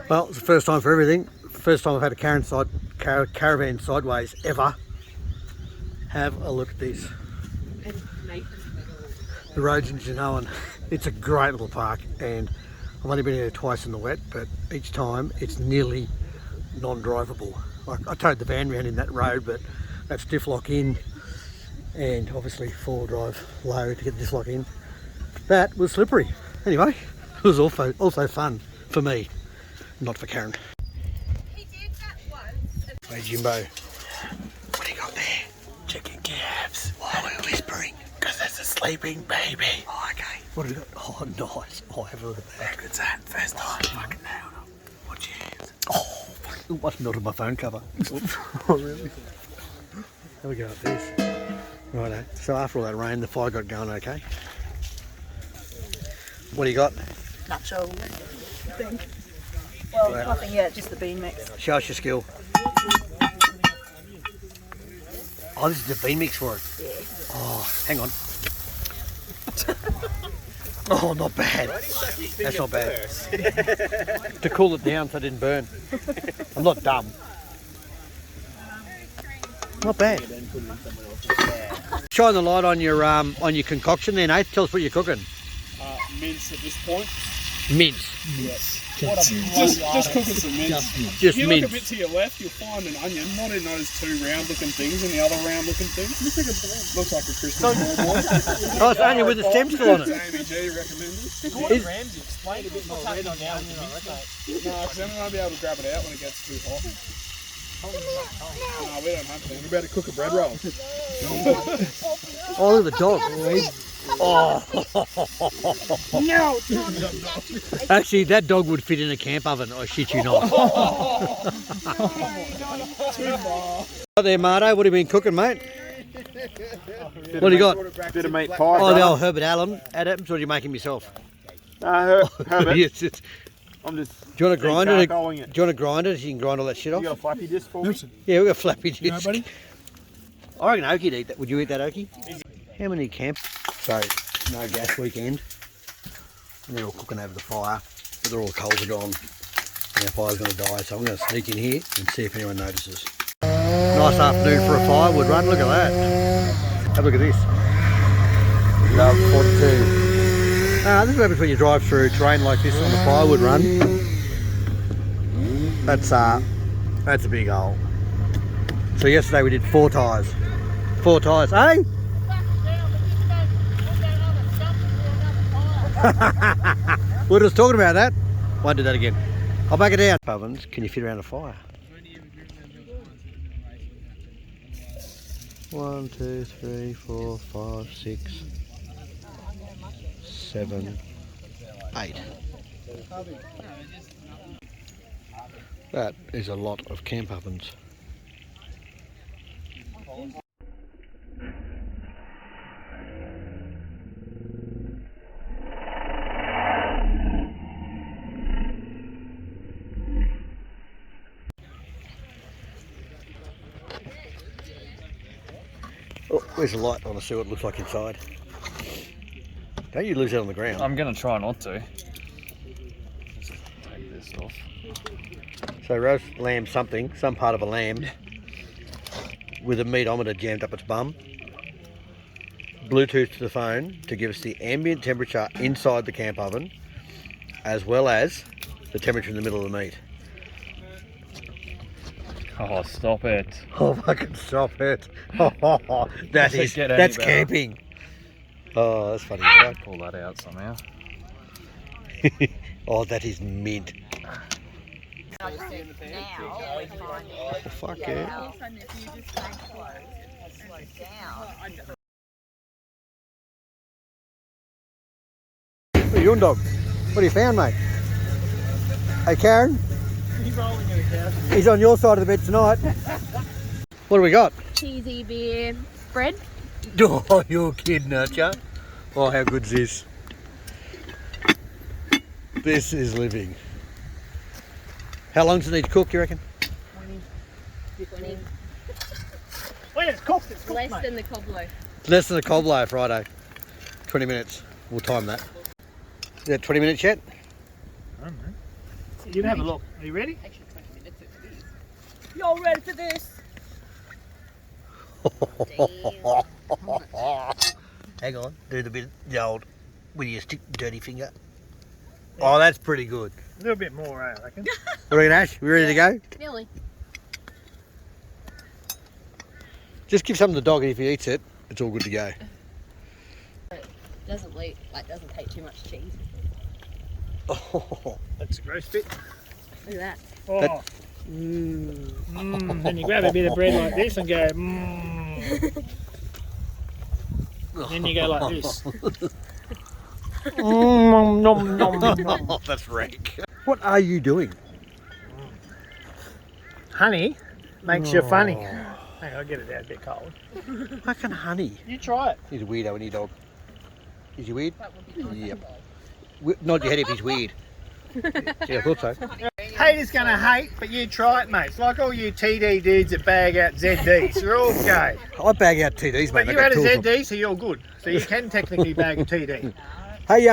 Well, it's the first time for everything. First time I've had a caravan sideways ever. Have a look at this. The roads in Janowen. It's a great little park, and I've only been here twice in the wet, but each time it's nearly non-drivable. Like, I towed the van around in that road, but that's diff lock in, and obviously four-wheel drive low to get the diff lock in. That was slippery. Anyway, it was also fun for me, not for Karen. He did that once. Hey Jimbo, what do you got there? Chicken calves. Why are we whispering? Because there's a sleeping baby. Oh, okay. What have you got? Oh, nice. Oh, have a look at that. How good's that? First time. Fucking nailed it. Watch your hands. Oh, fuck. It must melt on my phone cover. Oh, really? Have a go at this. Righto. So after all that rain, the fire got going okay. What do you got? Nacho thing. Well, Right. nothing yet, just the bean mix. Show us your skill. Oh, this is the bean mix for it. Yeah. Oh, hang on. Oh, not bad. That's not bad. To cool it down so it didn't burn. I'm not dumb. Not bad. Shine the light on your concoction there, Nate. Tell us what you're cooking. Mince at this point. Mince. Yes. Just cooking some mince. Just If you mince. look a bit to your left, you'll find an onion, not in those two round-looking things, in the other round-looking thing. Looks like a Christmas ball. Oh, it's onion with the stem still on it. Amy G recommended. Gordon Ramsay explained a bit more red on the onion, I reckon. No, because then we won't be able to grab it out when it gets too hot. No, we don't have to. We're about to cook a bread roll. Oh, look at the dog. Oh. No! Actually, that dog would fit in a camp oven. I shit you not. Too far. Hi there, Marto. What have you been cooking, mate? What do you got? Bit of meat pie. Oh, the old Herbert Adams, or are you making yourself? Herbert. Yes, it's, I'm just. do you want to grind it? charcoaling Do you want to grind it so you can grind all that shit off? You got a flappy disc for me? Yeah, we've got flappy disc. You know, buddy? I reckon Oakie'd eat that. Would you eat that, Okie? How many camp? So, no gas weekend. And they're all cooking over the fire, but they're all coals are gone. And our fire's going to die, so I'm going to sneak in here and see if anyone notices. Nice afternoon for a firewood run. Look at that. Have a look at this. Love 42. This is what happens when you drive through terrain like this on a firewood run. That's a big hole. So yesterday we did 4 tyres. 4 tyres, eh? We're just talking about that. Won't do that again. I'll back it down. Ovens, can you fit around a fire? 1, 2, 3, 4, 5, 6, 7, 8. That is a lot of camp ovens. Oh, where's the light? I want to see what it looks like inside. Don't you lose that on the ground. I'm going to try not to. Just take this off. So roast lamb something, some part of a lamb, with a meatometer jammed up its bum. Bluetooth to the phone to give us the ambient temperature inside the camp oven, as well as the temperature in the middle of the meat. Oh, stop it. Oh, fucking stop it. That's better. camping. Oh, that's funny. Pull that out somehow. Oh, that is mint. Now, Oh, fuck yeah. Hey, your dog. What have you found, mate? Hey, Karen? He's rolling in a couch. He's on your side of the bed tonight. What do we got? cheesy beer bread. Oh, you're kidding, aren't you? Oh, how good's this? This is living. How long does it need to cook, you reckon? 20. When it's cooked, it's cooked, Less mate. than the cob loaf. Less than a cob loaf, righto. 20 minutes. We'll time that. Is that 20 minutes yet? I don't know. You have a look. Are you ready? Y'all ready for this? Hang on, do the old with your dirty finger. Oh, that's pretty good. A little bit more, I reckon. What are you, Ash? We ready to go? Nearly. Just give some to the dog, and if he eats it, it's all good to go. Doesn't take too much cheese. Oh, That's a gross bit. Look at that. Oh. Then you grab a bit of bread like this and go, Then you go like this. Nom, nom, nom, nom. that's rank. What are you doing? Honey makes you funny. Hang on, I'll get it out a bit cold. Fucking honey. You try it. He's a weirdo, isn't he, dog? Is he weird? That would be nice. Yep. Nod your head if he's weird. Yeah, I thought so. Haters gonna hate, but you try it, mate. It's like all you TD dudes that bag out ZDs. They're all gay. I bag out TDs, mate. But you had a ZD, so you're good. So you can technically bag a TD. Hey,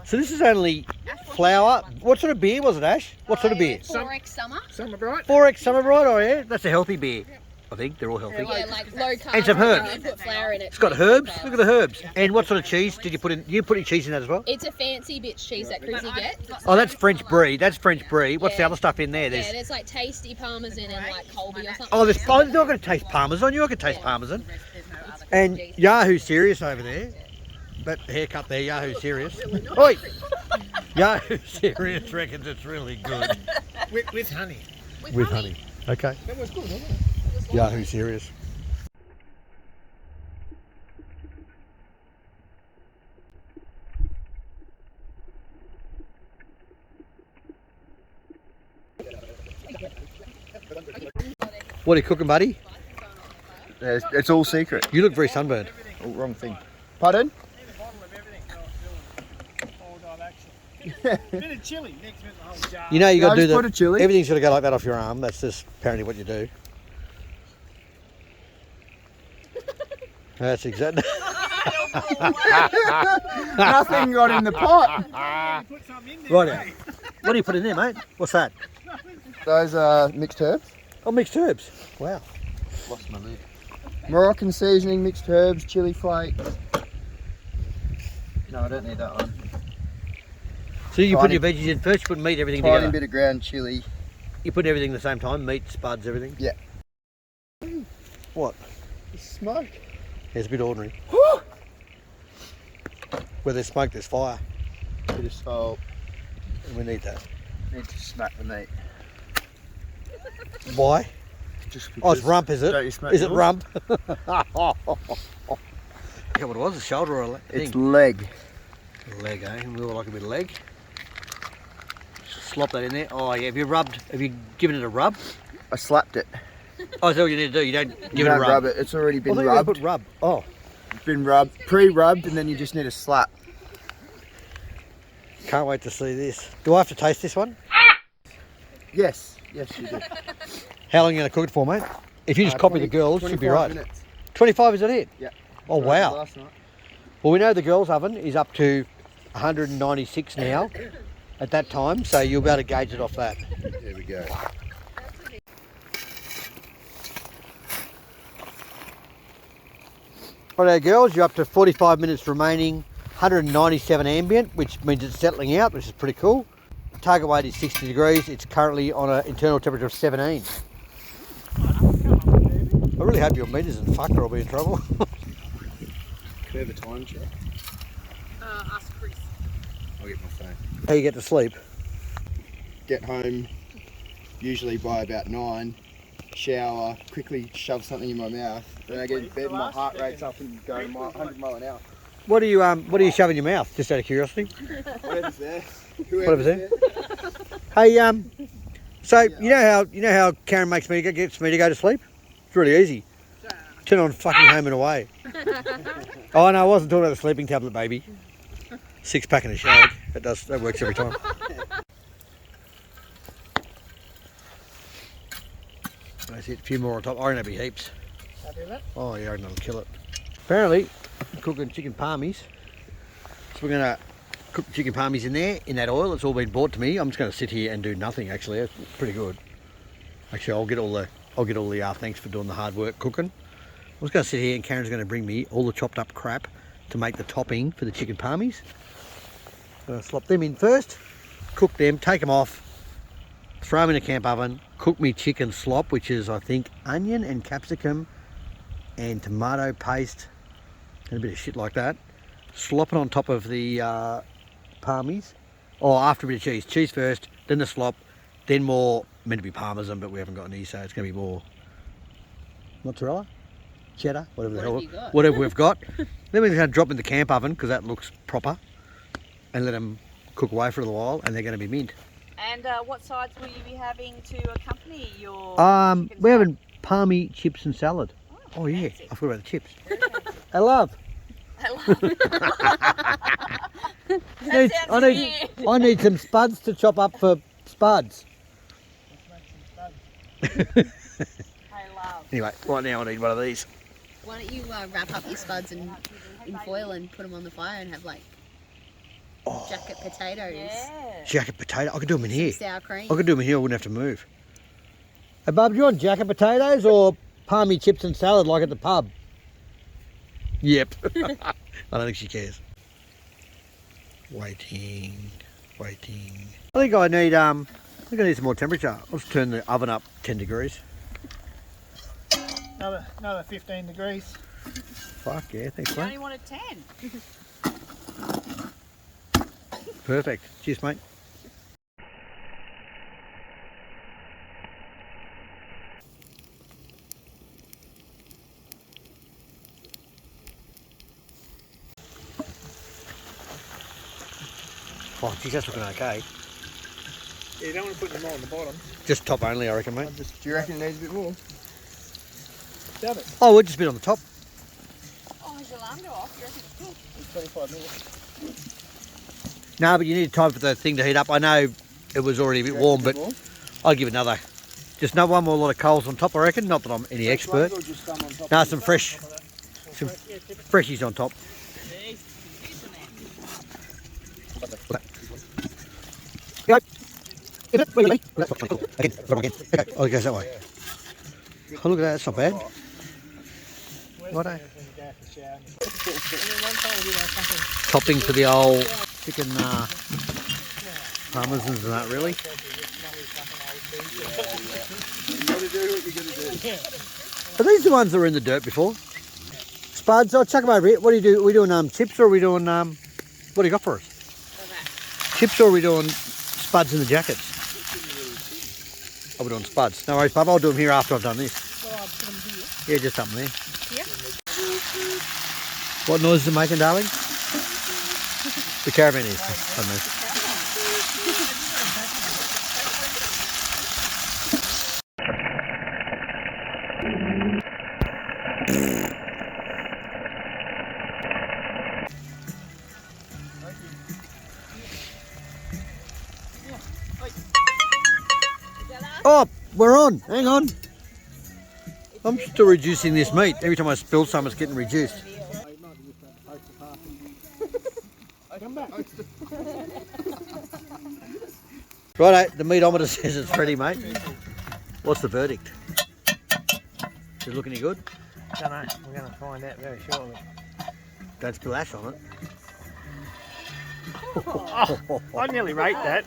so this is only flour. What sort of beer was it, Ash? What sort of beer? 4X summer. Summer bright. 4X Summer Bright, oh yeah? That's a healthy beer. I think they're all healthy. Yeah, like low carb. And some herbs. You put flour in it. It's got herbs. Look at the herbs. And what sort of cheese did you put in? You put any cheese in that as well? It's a fancy bitch cheese that Cruzy gets. Oh, that's French brie. That's French brie. What's the Yeah. other stuff in there? Yeah, there's like tasty parmesan and like Colby or something. Oh, there's. Oh, you're not going to taste parmesan. You're not going to taste parmesan. And Yahoo Serious over there. That haircut there, Yahoo Serious. Oi! Yahoo Serious reckons it's really good. With honey. With honey. Okay. That was good, wasn't it? Yahoo Serious. What are you cooking, buddy? It's all secret. You look very sunburned. Oh, wrong thing. Pardon? Bit of chili. Next bit the whole jar. You know you got to do just put a chili. Everything's got to go like that off your arm. That's just apparently what you do. That's exactly. Nothing got in the pot. Put some in there, Right. mate. What do you put in there, mate? What's that? Those are mixed herbs. Oh, mixed herbs. Wow. Lost my lid. Moroccan seasoning, mixed herbs, chili flakes. No, I don't need that one. So you put Tiny- your veggies in first. You put meat, everything Tiny together. bit of ground chili. You put everything at the same time. Meat, spuds, everything. Yeah. What? Smoke. It's a bit ordinary. Where there's smoke, there's fire. Bit of salt. And we need that. Need to smack the meat. Why? Just Oh, it's rump, is Don't it? you smack Is it yours? rump? I forget what it was. A shoulder or a leg? It's leg. Leg, eh? We all like a bit of leg. Slop that in there. Oh yeah. Have you given it a rub? I slapped it. Oh, that's all you need to do. You don't give You it a don't rub. rub it. It's already I been thought you were gonna rubbed. put rub. Oh. It's been rubbed, pre-rubbed, and then you just need a slap. Can't wait to see this. Do I have to taste this one? Yes, yes, you do. How long are you going to cook it for, mate? If you just copy the girls, should be right. Minutes. 25, is that it? Yeah. Oh, wow. Last night. Well, we know the girls' oven is up to 196 now at that time, so you'll be able to gauge it off that. There we go. Righto, girls, you're up to 45 minutes remaining, 197 ambient, which means it's settling out, which is pretty cool. Target weight is 60 degrees. It's currently on an internal temperature of 17. I really hope your meters and fucked or I'll be in trouble. Can we have a time check? Ask Chris. I'll get my phone. How you get to sleep? Get home usually by about 9, shower, quickly shove something in my mouth. Then I get in bed and my heart rate's up and go 100 mile an hour. What do you shove in your mouth? Just out of curiosity. Whatever's there. Whatever's there. Hey, so you know how Karen gets me to go to sleep? It's really easy. Turn on fucking Home and Away. Oh no, I wasn't talking about the sleeping tablet, baby. 6-pack and a shag. That works every time. That's it. A few more on top. I reckon that'll be heaps. Happy with that? Oh yeah, I reckon that'll kill it. Apparently, I'm cooking chicken parmies. So we're gonna cooked chicken parmies in there, in that oil. It's all been brought to me. I'm just going to sit here and do nothing, actually. It's pretty good. Actually, I'll get all the thanks for doing the hard work cooking. I'm just going to sit here and Karen's going to bring me all the chopped up crap to make the topping for the chicken parmies. I'm going to slop them in first, cook them, take them off, throw them in a camp oven, cook me chicken slop, which is, I think, onion and capsicum and tomato paste and a bit of shit like that. Slop it on top of the parmies, or after a bit of cheese. Cheese first, then the slop, then more, meant to be parmesan, but we haven't got any, so it's going to be more mozzarella, cheddar, whatever the hell, whatever we've got. Then we're going to drop in the camp oven, because that looks proper, and let them cook away for a little while, and they're going to be mint. And what sides will you be having to accompany your We're having palmy chips and salad. Oh yeah, fancy. I forgot about the chips. I love. I need some spuds to chop up for spuds. I love. Anyway, right now I need one of these. Why don't you wrap up your spuds in foil and put them on the fire and have like jacket potatoes, Yeah. Jacket potato. I could do them in here. sour cream. I could do them in here. I wouldn't have to move. Hey, Bub, do you want jacket potatoes or palmy chips and salad like at the pub? Yep. I don't think she cares. Waiting. I think I need some more temperature. I'll just turn the oven up 10 degrees. Another 15 degrees. Fuck yeah, thanks You mate. only wanted 10. Perfect. Cheers mate. Oh geez, that's looking okay. Yeah, you don't want to put them all on the bottom. Just top only I reckon mate. Do you reckon it needs a bit more? Dab it. Oh, we'll just bit on the top. Oh, has your alarm go off? You reckon it's good? 25 minutes. No, but you need time for the thing to heat up. I know it was already a bit warm, but I'll give it another. Just another one more lot of coals on top, I reckon. Not that I'm any expert. No, some fresh, some freshies on top. Go. Again, again. Okay, oh, it goes that way. Oh, look at that. That's not bad. Righto. Topping for the old chicken parmesans and that, really. Are these the ones that were in the dirt before? Spuds? Oh, chuck them over here. What do you do? Are we doing chips or are we doing, what do you got for us? Chips or are we doing spuds in the jackets? Oh, we're doing spuds. No worries, Bub. I'll do them here after I've done this. Yeah, just something there. Here? What noise is it making, darling? The caravan is. I don't know. Oh, we're on. Hang on. I'm still reducing this meat. Every time I spill some, it's getting reduced. Come back. Righto, the meatometer says it's ready, mate. What's the verdict? Does it look any good? Don't know. We're going to find out very shortly. Don't spill ash on it. I nearly rate that.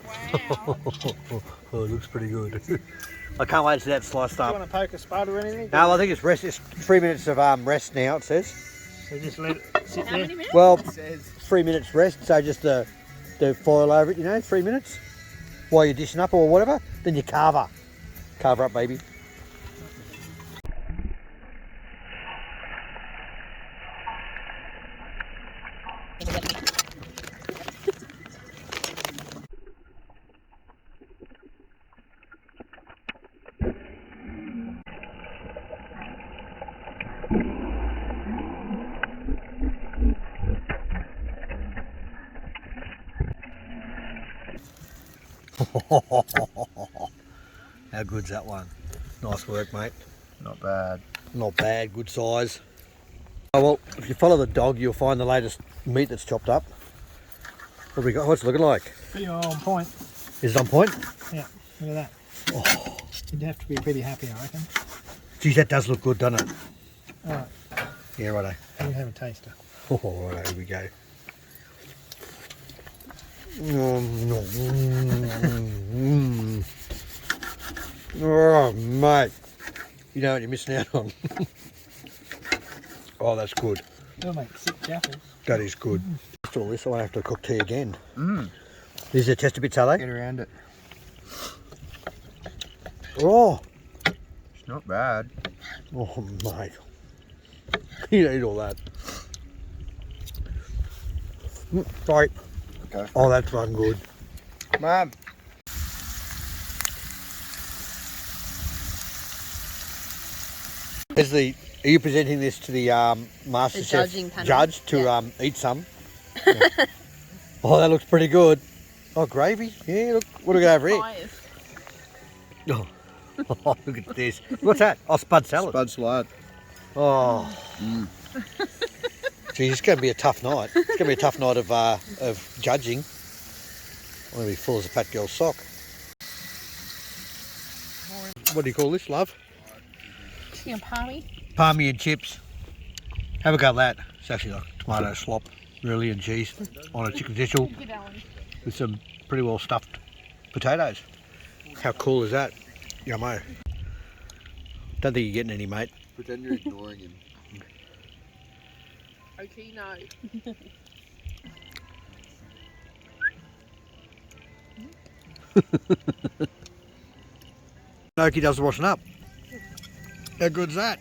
Oh, it looks pretty good. I can't wait to see that sliced Do you up. want to poke a spud or anything? No, I think it's rest. It's 3 minutes of rest now. It says. So just let it sit How there. many minutes? Well, 3 minutes rest. So just the foil over it. You know, 3 minutes while you're dishing up or whatever. Then you carve her up, baby. How good's that one? Nice work, mate. Not bad. Not bad, good size. Oh well, if you follow the dog, you'll find the latest meat that's chopped up. What have we got? What's it looking like? Pretty on point. Is it on point? Yeah, look at that. Oh, You'd have to be pretty happy, I reckon. geez, that does look good, doesn't it? Alright, Yeah, righto. you have a taster. Oh, righto, here we go. Oh, mate. You know what you're missing out on. Oh, that's good. They'll make sick jaffles. That is good. After all this, I won't have to cook tea again. Mm. These are tester bits, are they? Get around it. Oh, It's not bad. oh, mate. You don't eat all that. Sorry. Okay. Oh, that's fucking good. Mum. Are you presenting this to the Master The Chef judging panel. judge to Yeah. eat some? Yeah. Oh, that looks pretty good. Oh, gravy. Yeah, look. What do we got over here? Bias. Oh. Oh, look at this. What's that? Oh, spud salad. Spud salad. Oh. Geez, it's going to be a tough night. It's going to be a tough night of judging. I'm going to be full as a fat girl's sock. What do you call this, love? You know, palmy. Palmy and chips. Have a go at that. It's actually like tomato slop, really, and cheese on a chicken tissue with some pretty well stuffed potatoes. How cool is that? Yummo. Don't think you're getting any, mate. Pretend you're ignoring him. Okay, no. Okie does the washing up. How good's that?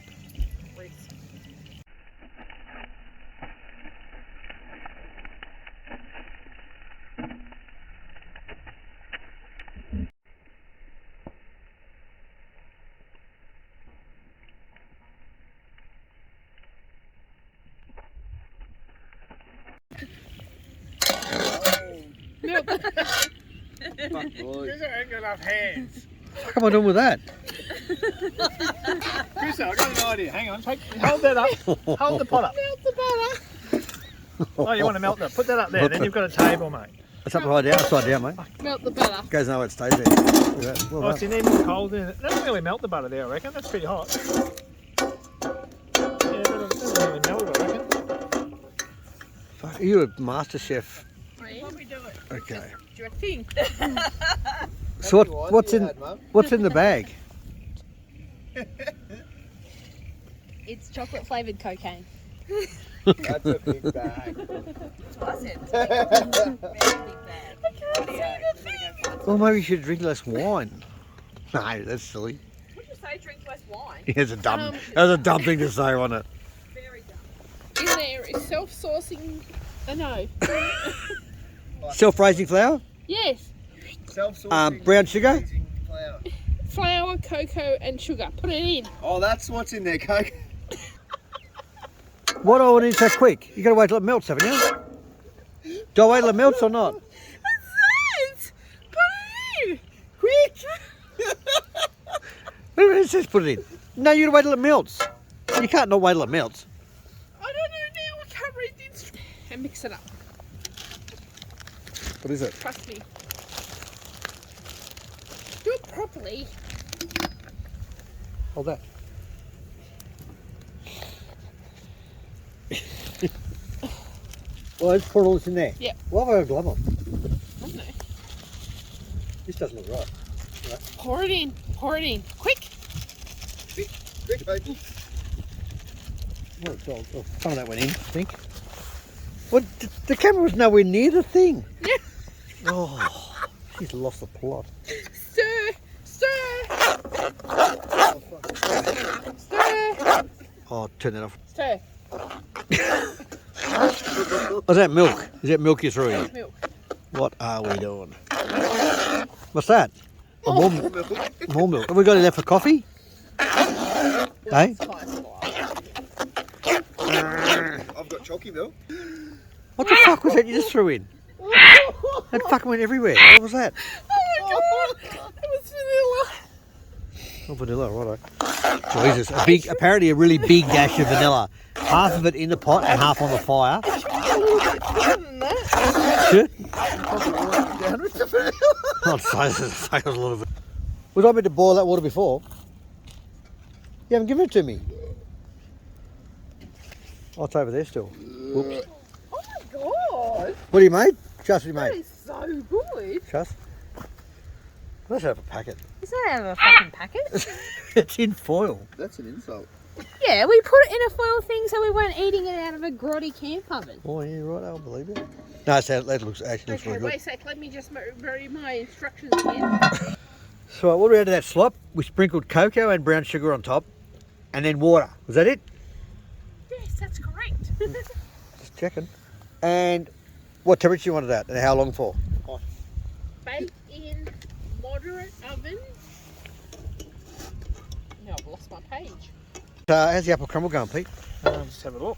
Chris ain't got enough hands. What am I doing with that? Chris, I've got an idea. Hang on, hold that up. Hold the pot up. Melt the butter. Oh, you want to melt that? Put that up there. Then you've got a table, mate. It's upside down, mate. Melt the butter. Goes nowhere, it stays there. Look at that. Well Oh, done. so you need more coals in it. That doesn't really melt the butter there, I reckon. That's pretty hot. Yeah, that doesn't really melt it, I reckon. Fuck, are you a master chef? What we do it? Okay. Do you think? So what's in the bag? It's chocolate flavoured cocaine. That's a big bag. That's what I said. It's a very big bag. I can't see anything. Well, maybe you should drink less wine. No, that's silly. Would you say drink less wine? That's a dumb thing to say, wasn't it? Very dumb. Is there a self-sourcing? No. Self-raising flour? Yes. Brown sugar? Flour, cocoa, and sugar. Put it in. Oh, that's what's in there, Coke. What do I want to eat so quick? You got to wait till it melts, haven't you? Do I wait till it melts or not? It put it in. Quick! It says put it in. No, you got to wait till it melts. You can't not wait till it melts. I don't know now. I can't read the instructions. And mix it up. What is it? Trust me. Do it properly. Hold that. Well, let's put all this in there. Yeah. Why have I got a glove on? I don't know. This doesn't look right. Pour it in. Pour it in. Quick. Quick, Coke. Well, some of that went in, I think. What? The camera was nowhere near the thing. Yeah. Oh, she's lost the plot. Stir. Stir. Stir. Oh, turn that off. Stir. Is that milk? Is that milk you threw in? Milk. What are we doing? What's that? Oh, more milk. Have we got any left for coffee? Hey? I've got chalky milk. What the fuck was that you just threw in? That fucking went everywhere. What was that? Oh my god. It was vanilla. Oh, vanilla, righto. Jesus, apparently a really big dash of vanilla. Half of it in the pot and half on the fire. More than that. Shit. Down with the bed. I'd say there's a lot of it. Was I meant to boil that water before? You haven't given it to me. Oh, it's over there still. Whoops. Oh my god! What do you made? Just what you That made. is so good. Just. Let's have a packet. Is that out of a fucking packet? It's in foil. That's an insult. Yeah, we put it in a foil thing so we weren't eating it out of a grotty camp oven. Oh yeah, right. I'll believe it. No, that looks actually looks Okay, really wait good. a sec, let me just read my instructions again. So what do we add to that slop? We sprinkled cocoa and brown sugar on top, and then water. Was that it? Yes, that's correct. Just checking. And what temperature you wanted that, and how long for? Bake in moderate oven. No, I've lost my page. How's the apple crumble going, Pete? Just have a look.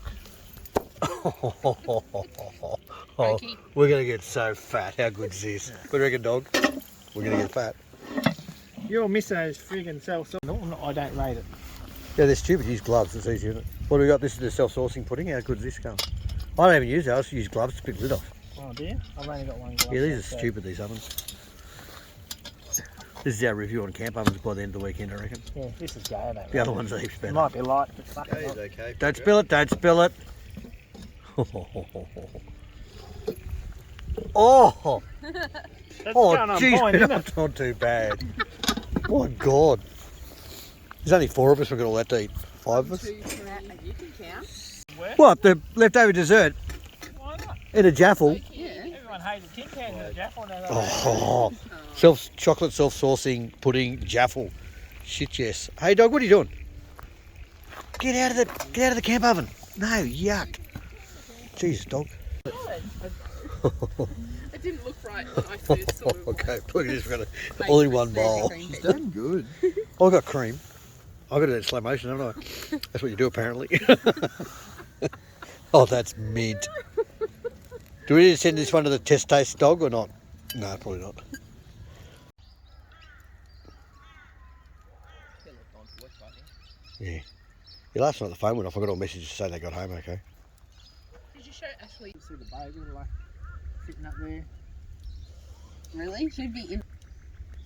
Okey. We're gonna get so fat. How good's this? What do you reckon, dog? We're gonna get fat. You'll miss those friggin' I don't rate it. Yeah, they're stupid. Use gloves. It's easy, isn't it? What do we got? This is the self-sourcing pudding. How good's this going? I don't even use that. I just use gloves to pick the lid off. Oh dear, I've only got one glove. Yeah, these are so- stupid, these ovens. This is our review on camp ovens by the end of the weekend, I reckon. Yeah, this is go, mate. The other one's are heaps It better. might be light, but fuck That it. is okay. Don't spill it, don't spill it. Oh, That's oh, going on jeez, point, isn't it? that's not too bad. My God. There's only 4 of us, we've got all that to eat. 5 of us. You can count. What, the leftover dessert Why not? in a jaffle? Yeah. Everyone hated tin cans and Jaffle now. Oh, chocolate self-saucing pudding jaffle. Shit, yes. Hey, dog, what are you doing? Get out of the camp oven. No, yuck. Jeez, dog. It didn't look right when I first saw it. Okay, look at this. We're gonna all in one bowl. She's done good. Oh, I got cream. I got it in slow motion, haven't I? That's what you do apparently. Oh, that's mint. Do we need to send this one to the test taste dog or not? No, probably not. Yeah. Yeah, last night the phone went off. I got all messages saying they got home okay. Did you show Ashley? See the bagel like sitting up there. Really? She'd be in.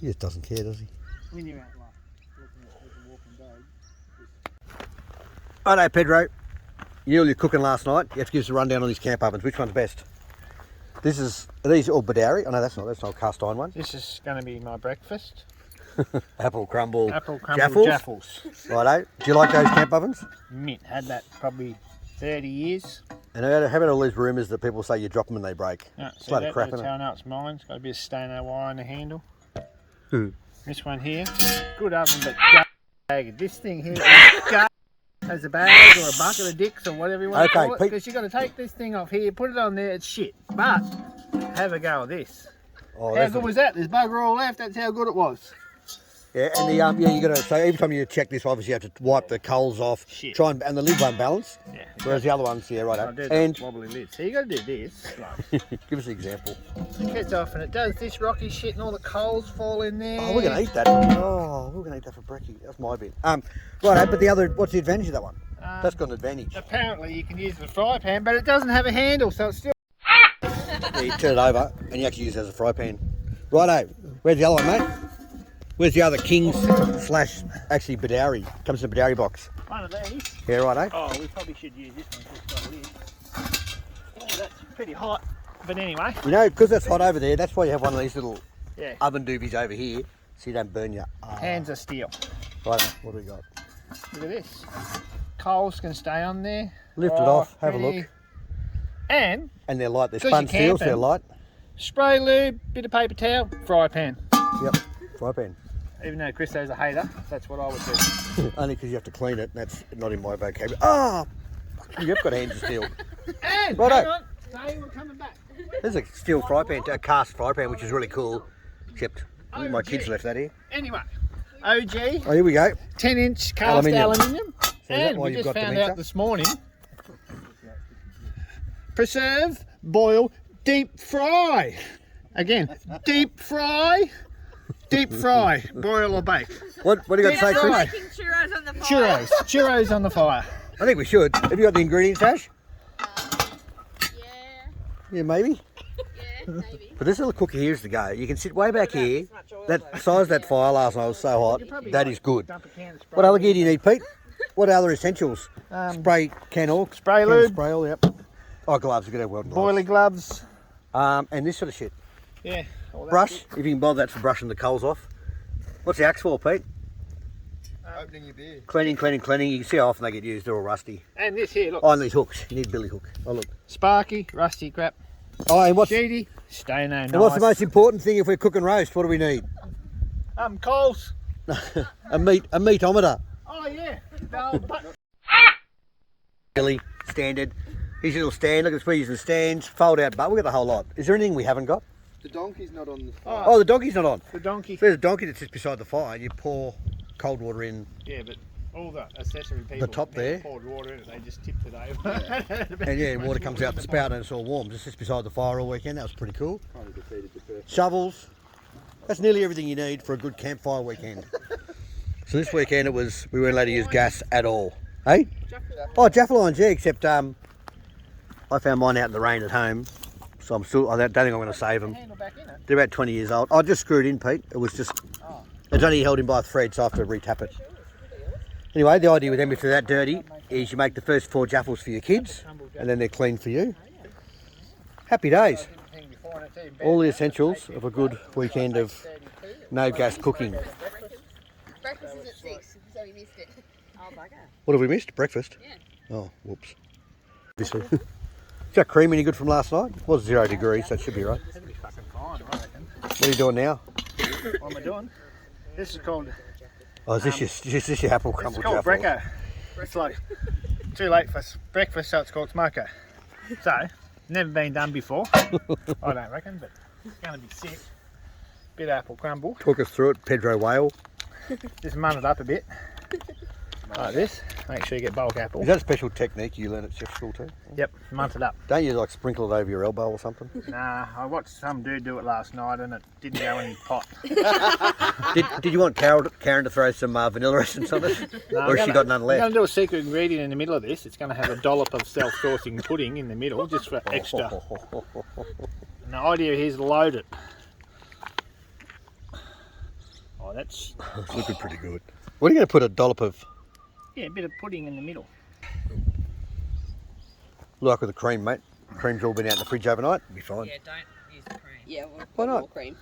He just doesn't care, does he? When you're out like looking at people walking dog. Righto, Pedro. You're cooking last night. You have to give us a rundown on these camp ovens. Which one's best? Are these all Badari? Oh no, that's not cast iron ones. This is going to be my breakfast. Apple crumble. Apple crumble jaffles. Righto. Do you like those camp ovens? Mint. Had that probably 30 years. And how about all these rumours that people say you drop them and they break? Yeah, It's see a load of that? crap, That's isn't how it? I know it's mine. It's got a bit of stained wire in the handle. Hmm. This one here, good oven, but bag. This thing here is has a bag or a bucket of dicks or whatever you want Okay, to call it. Pete- Because you got to take this thing off here, put it on there, it's shit. But have a go at this. Oh, How that's good was that? There's bugger all left. That's how good it was. yeah, and the yeah, you got to. So every time you check this, obviously you have to wipe the coals off. Shit. Try and the lid won't balance. Yeah. Whereas the other ones, yeah, I righto. did And that wobbly lid. So you got to do this. Like, give us an example. it gets off and it does this rocky shit and all the coals fall in there. Oh, we're gonna eat that. Oh, we're gonna eat that for brekkie. That's my bit. Righto, but the other, what's the advantage of that one? That's got an advantage. Apparently you can use the fry pan, but it doesn't have a handle, so it's still. Yeah, you turn it over and you actually use it as a fry pan. Righto, where's the other one, mate? Where's the other Kings / actually Badari? Comes in a Badari box. One of these. Yeah, righto. Oh, we probably should use this one because it's got a lid. Oh, that's pretty hot. But anyway, You know, because it's hot over there, that's why you have one of these little yeah. oven doobies over here, so you don't burn your Hands are steel. Right, what do we got? Look at this. Coals can stay on there. Lift it off, have a pretty. look. And And they're light, they're 'Cause spun you're steel, so they're camping. light. spray lube, bit of paper towel, fry pan. Yep, fry pan. Even though Christo's a hater, that's what I would do. Only because you have to clean it, that's not in my vocabulary. Ah! You've got hands of steel. And Righto. hang on, say we're coming back. There's a steel fry pan, a cast fry pan, which is really cool. Except my kids left that here. Anyway, OG, Oh, here we go. 10-inch cast aluminium. is that And why we you've just got found dementia? out this morning, preserve, boil, deep fry. Again, deep fry, boil or bake. What do you got to say, Deep Chris? fry. Making churros on the fire. Churros on the fire. I think we should. Have you got the ingredients, Ash? Yeah. Yeah, maybe. maybe. But this little cooker here is the go. You can sit way back here. That size of that fire last night was so hot. That is good. Dump a can of spray. What other gear do you need, Pete? What other essentials? Spray can oil. Spray can lube. Spray oil, yep. Oh, gloves. We've got to have weld Boilie gloves. gloves. And this sort of shit. Yeah. all that Brush, shit. if you can bother that for brushing the coals off. What's the axe for, Pete? Opening your beer. Cleaning, cleaning, cleaning. You can see how often they get used. They're all rusty. And this here, look. Oh, and these hooks. You need a billy hook. Oh, look. Sparky, rusty crap. Oh, and what's, Sheedy, stay no nice. and what's the most important thing if we're cooking roast? What do we need? Coals. a meatometer. Oh yeah. The old button. Billy, standard. Here's your little stand. Look at this. We're using stands. Fold out, but we've got the whole lot. Is there anything we haven't got? The donkey's not on the Oh, the donkey's not on. The donkey. So there's a donkey that sits beside the fire. You pour cold water in. Yeah, but all the accessory people. top never there. poured water in it. They just tipped it over. And yeah, water comes out the spout and it's all warm. Just sits beside the fire all weekend. That was pretty cool. kind of defeated the purpose. Shovels. That's nearly everything you need for a good campfire weekend. So this weekend we weren't allowed to use gas at all. Hey? Oh, Jaffa lines, yeah, except I found mine out in the rain at home. So I don't think I'm going to save them. Handle back in it. They're about 20 years old. I just screwed in, Pete. It was just, it's only held in by a thread, so I have to retap it. Anyway, the idea with them, if they're that dirty, is you make the first 4 jaffles for your kids, and then they're clean for you. Happy days. All the essentials of a good weekend of no gas cooking. Breakfast is at 6, so we missed it. Oh, bugger. What have we missed? Breakfast? Yeah. Oh, whoops. Is that cream any good from last night? It was 0 degrees, so that should be right. That'd be fucking fine, I reckon. What are you doing now? What am I doing? This is called. Oh, is this your apple crumble It's called jaffle? Brecco. It's like too late for breakfast, so it's called Smoko. So, never been done before. I don't reckon, but it's going to be sick. Bit of apple crumble. Talk us through it, Pedro Whale. Just mun it up a bit. Like this. Make sure you get bulk apple. Is that a special technique you learn at chef school too? Yep, munt it up. Don't you like sprinkle it over your elbow or something? Nah, I watched some dude do it last night and it didn't go in his pot. Did you want Karen to throw some vanilla essence on it? No, Or has she got none I'm left? going to do a secret ingredient in the middle of this. It's going to have a dollop of self-sourcing pudding in the middle, just for extra. And the idea here is to load it. Oh, that's... It's looking pretty good. What are you going to put a dollop of? Yeah, a bit of pudding in the middle. Like with the cream, mate. Cream's all been out in the fridge overnight. It'll be fine. Yeah, don't use the cream. Yeah, Why not? more cream.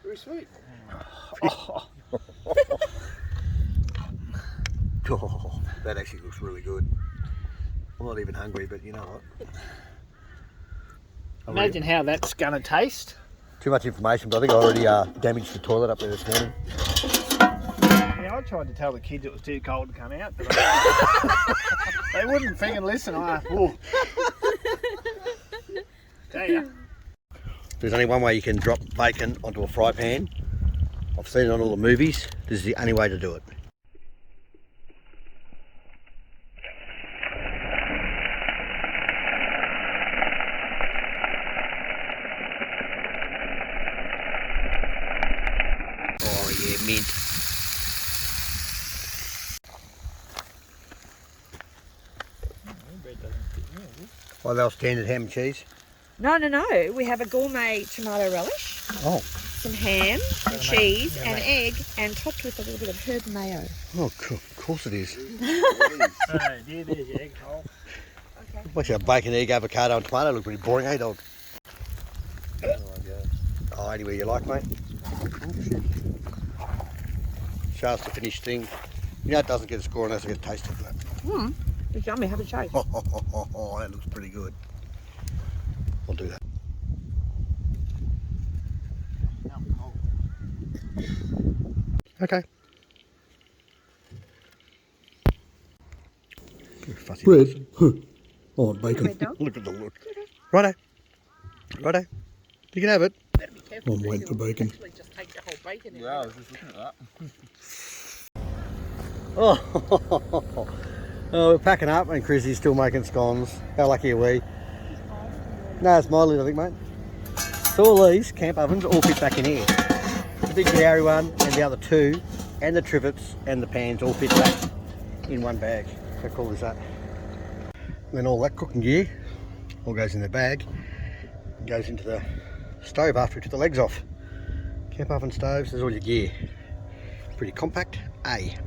Very sweet. Oh, that actually looks really good. I'm not even hungry, but you know what? Imagine how that's going to taste. Too much information, but I think I already damaged the toilet up there this morning. Yeah, I tried to tell the kids it was too cold to come out, but they wouldn't freaking listen. Tell ya. There's only one way you can drop bacon onto a fry pan. I've seen it on all the movies. This is the only way to do it. Oh yeah, mint. Oh, that was standard ham and cheese. No. We have a gourmet tomato relish, Oh, some ham, and cheese, and egg, and topped with a little bit of herb mayo. oh, cool. Of course it is. There's your egg hole. What's your bacon, egg, avocado, and tomato? Look pretty boring, eh, dog? Oh, anywhere you like, mate. Show us the finished thing. You know it doesn't get a score unless it gets tasted. But It's yummy. Have a taste. oh, that looks pretty good. I'll do that. Okay. Bread. Oh, bacon. Look at the look. Righto. Righto. You can have it. I'm waiting for bacon. Just take the whole bacon in. Yeah, I was just looking at that. Oh, we're packing up and Chrissy's still making scones. How lucky are we? No, it's my lid, I think, mate. So all these camp ovens all fit back in here. The big Gowrie one and the other two, and the trivets and the pans all fit back in one bag. How cool is that? And then all that cooking gear all goes in the bag. It goes into the stove after we took the legs off. Camp oven stoves, there's all your gear. Pretty compact,